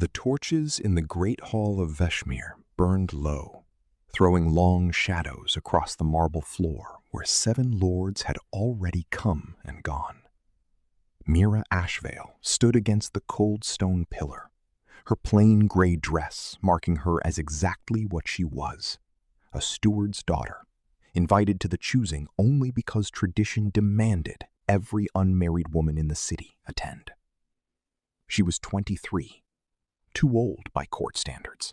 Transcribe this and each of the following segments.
The torches in the great hall of Veshmir burned low, throwing long shadows across the marble floor where 7 lords had already come and gone. Mira Ashvale stood against the cold stone pillar, her plain gray dress marking her as exactly what she was, a steward's daughter, invited to the choosing only because tradition demanded every unmarried woman in the city attend. She was 23, too old by court standards.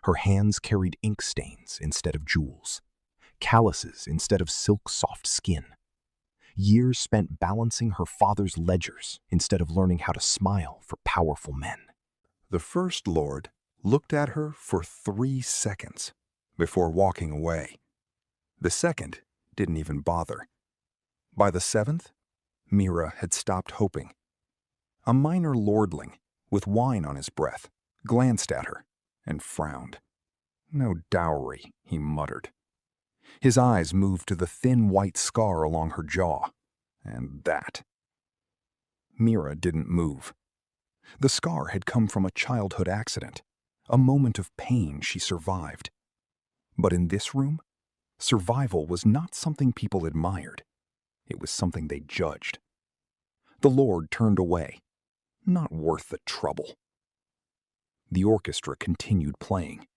Her hands carried ink stains instead of jewels, calluses instead of silk-soft skin. Years spent balancing her father's ledgers instead of learning how to smile for powerful men. The First Lord looked at her for 3 seconds before walking away. The second didn't even bother. By the 7th, Mira had stopped hoping. A minor lordling, with wine on his breath, glanced at her and frowned. "No dowry," he muttered. His eyes moved to the thin white scar along her jaw, and that. Mira didn't move. The scar had come from a childhood accident, a moment of pain she survived. But in this room, survival was not something people admired. It was something they judged. The Lord turned away. Not worth the trouble. The orchestra continued playing.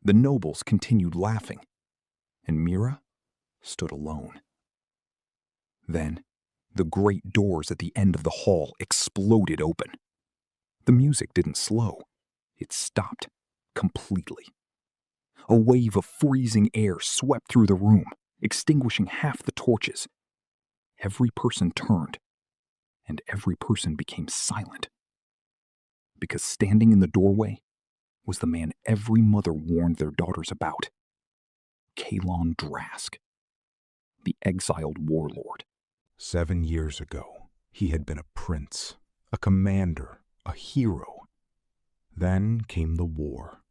The nobles continued laughing. And Mira stood alone. Then, the great doors at the end of the hall exploded open. The music didn't slow. It stopped completely. A wave of freezing air swept through the room, extinguishing half the torches. Every person turned, and every person became silent. Because standing in the doorway was the man every mother warned their daughters about. Kaelon Drask, the exiled warlord. 7 years ago, he had been a prince, a commander, a hero. Then came the war.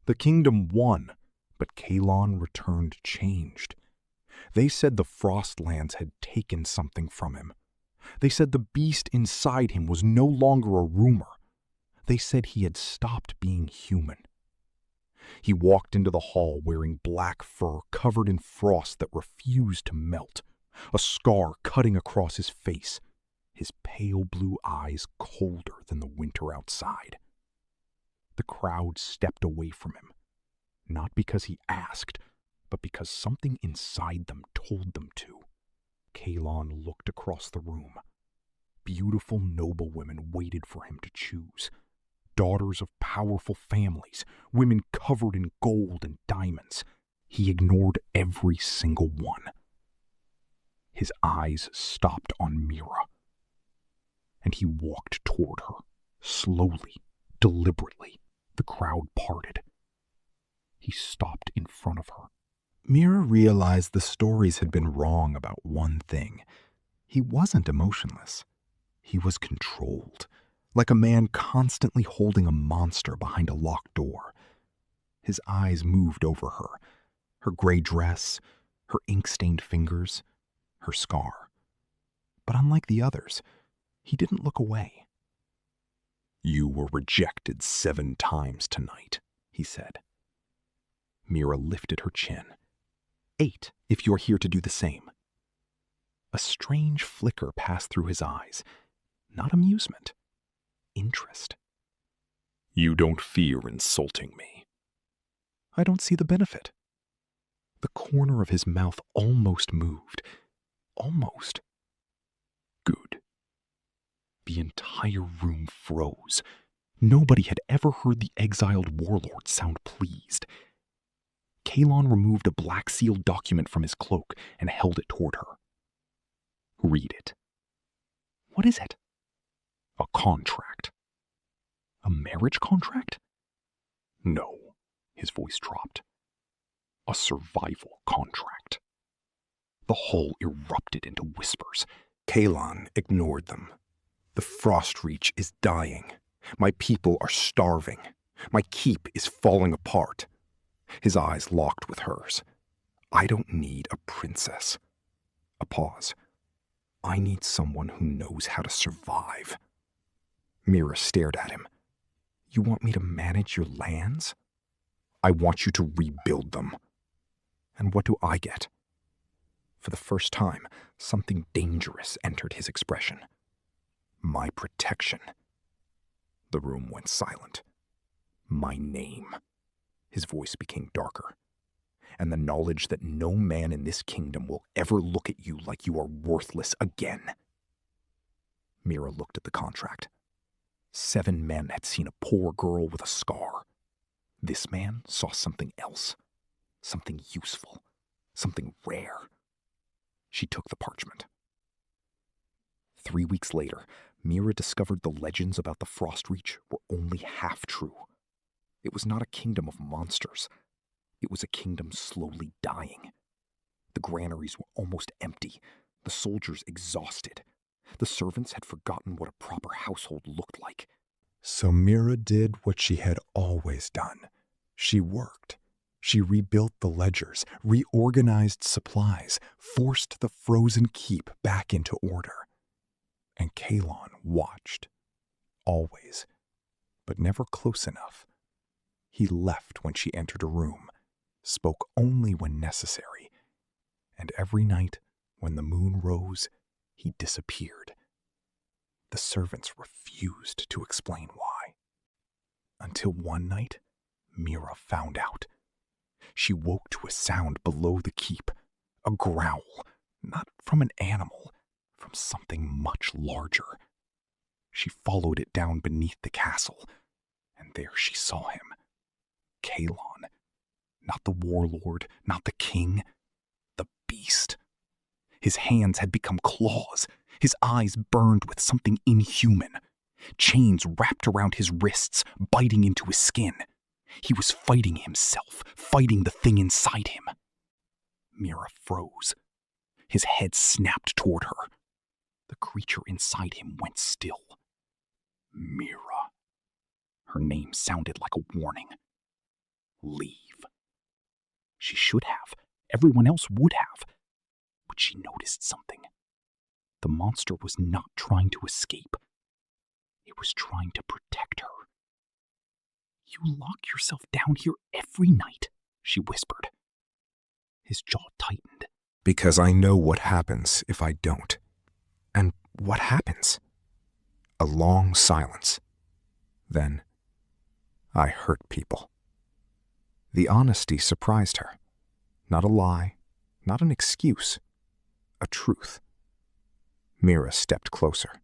The kingdom won, but Kaelon returned changed. They said the Frostlands had taken something from him. They said the beast inside him was no longer a rumor. They said he had stopped being human. He walked into the hall wearing black fur covered in frost that refused to melt, a scar cutting across his face, his pale blue eyes colder than the winter outside. The crowd stepped away from him, not because he asked, but because something inside them told them to. Kaelon looked across the room. Beautiful noblewomen waited for him to choose. Daughters of powerful families, women covered in gold and diamonds. He ignored every single one. His eyes stopped on Mira, and he walked toward her, slowly, deliberately. The crowd parted. He stopped in front of her. Mira realized the stories had been wrong about one thing. He wasn't emotionless. He was controlled, like a man constantly holding a monster behind a locked door. His eyes moved over her, her gray dress, her ink-stained fingers, her scar. But unlike the others, he didn't look away. "You were rejected 7 times tonight," he said. Mira lifted her chin. 8, if you're here to do the same. A strange flicker passed through his eyes. Not amusement. Interest. "You don't fear insulting me." "I don't see the benefit." The corner of his mouth almost moved. Almost. "Good." The entire room froze. Nobody had ever heard the exiled warlord sound pleased. Kaelon removed a black-sealed document from his cloak and held it toward her. "Read it." "What is it?" "A contract." "A marriage contract?" "No," his voice dropped. "A survival contract." The hall erupted into whispers. Kaelon ignored them. "The Frostreach is dying. My people are starving. My keep is falling apart." His eyes locked with hers. "I don't need a princess." A pause. "I need someone who knows how to survive." Mira stared at him. You want me to manage your lands? I want you to rebuild them. And what do I get? For the first time, something dangerous entered his expression. My protection. The room went silent. My name. His voice became darker. And the knowledge that no man in this kingdom will ever look at you like you are worthless again. Mira looked at the contract. 7 men had seen a poor girl with a scar. This man saw something else. Something useful. Something rare. She took the parchment. 3 weeks later, Mira discovered the legends about the Frostreach were only half true. It was not a kingdom of monsters. It was a kingdom slowly dying. The granaries were almost empty, the soldiers exhausted. The servants had forgotten what a proper household looked like. So Mira did what she had always done. She worked. She rebuilt the ledgers, reorganized supplies, forced the frozen keep back into order. And Kaelon watched. Always. But never close enough. He left when she entered a room, spoke only when necessary, and every night, when the moon rose, he disappeared. The servants refused to explain why. Until one night, Mira found out. She woke to a sound below the keep, a growl, not from an animal, from something much larger. She followed it down beneath the castle, and there she saw him. Kaelon. Not the warlord, not the king, the beast. His hands had become claws. His eyes burned with something inhuman. Chains wrapped around his wrists, biting into his skin. He was fighting himself, fighting the thing inside him. Mira froze. His head snapped toward her. The creature inside him went still. Mira. Her name sounded like a warning. Leave. She should have. Everyone else would have. But she noticed something. The monster was not trying to escape. It was trying to protect her. You lock yourself down here every night, she whispered. His jaw tightened. Because I know what happens if I don't. And what happens? A long silence. Then, I hurt people. The honesty surprised her. Not a lie, not an excuse, a truth. Mira stepped closer.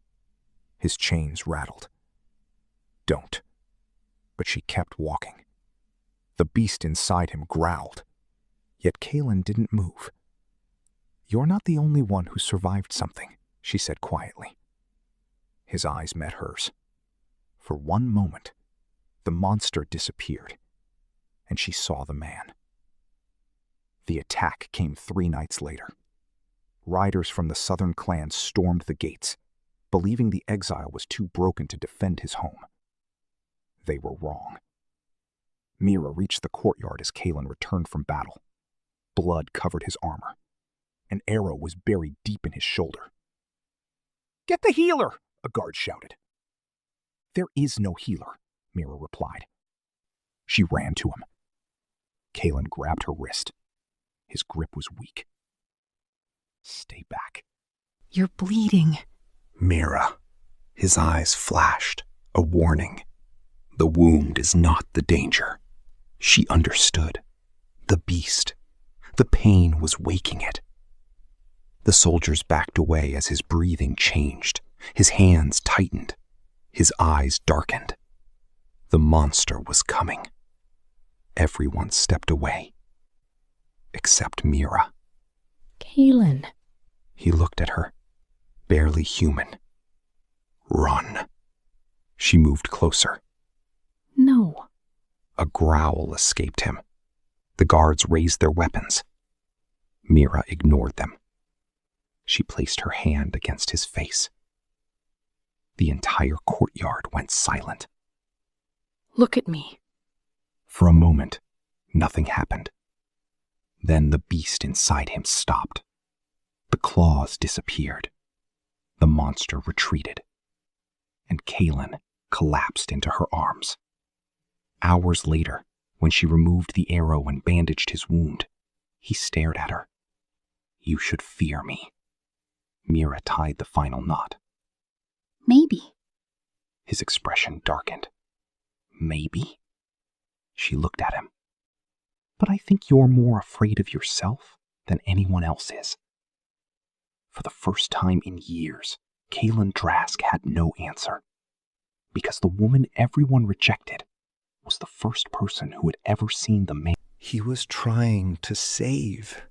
His chains rattled. Don't. But she kept walking. The beast inside him growled. Yet Kaelon didn't move. You're not the only one who survived something, she said quietly. His eyes met hers. For one moment, the monster disappeared, and she saw the man. The attack came 3 nights later. Riders from the southern clans stormed the gates, believing the exile was too broken to defend his home. They were wrong. Mira reached the courtyard as Kaelon returned from battle. Blood covered his armor. An arrow was buried deep in his shoulder. "Get the healer!" a guard shouted. "There is no healer," Mira replied. She ran to him. Kaelon grabbed her wrist. His grip was weak. "Stay back." "You're bleeding." Mira. His eyes flashed, a warning. The wound is not the danger. She understood. The beast. The pain was waking it. The soldiers backed away as his breathing changed. His hands tightened. His eyes darkened. The monster was coming. Everyone stepped away. Except Mira. "Kaelon." He looked at her, barely human. "Run." She moved closer. "No." A growl escaped him. The guards raised their weapons. Mira ignored them. She placed her hand against his face. The entire courtyard went silent. "Look at me." For a moment, nothing happened. Then the beast inside him stopped. The claws disappeared. The monster retreated. And Kaelon collapsed into her arms. Hours later, when she removed the arrow and bandaged his wound, he stared at her. "You should fear me." Mira tied the final knot. Maybe. His expression darkened. "Maybe?" She looked at him. "But I think you're more afraid of yourself than anyone else is." For the first time in years, Kaelon Drask had no answer. Because the woman everyone rejected was the first person who had ever seen the man He was trying to save.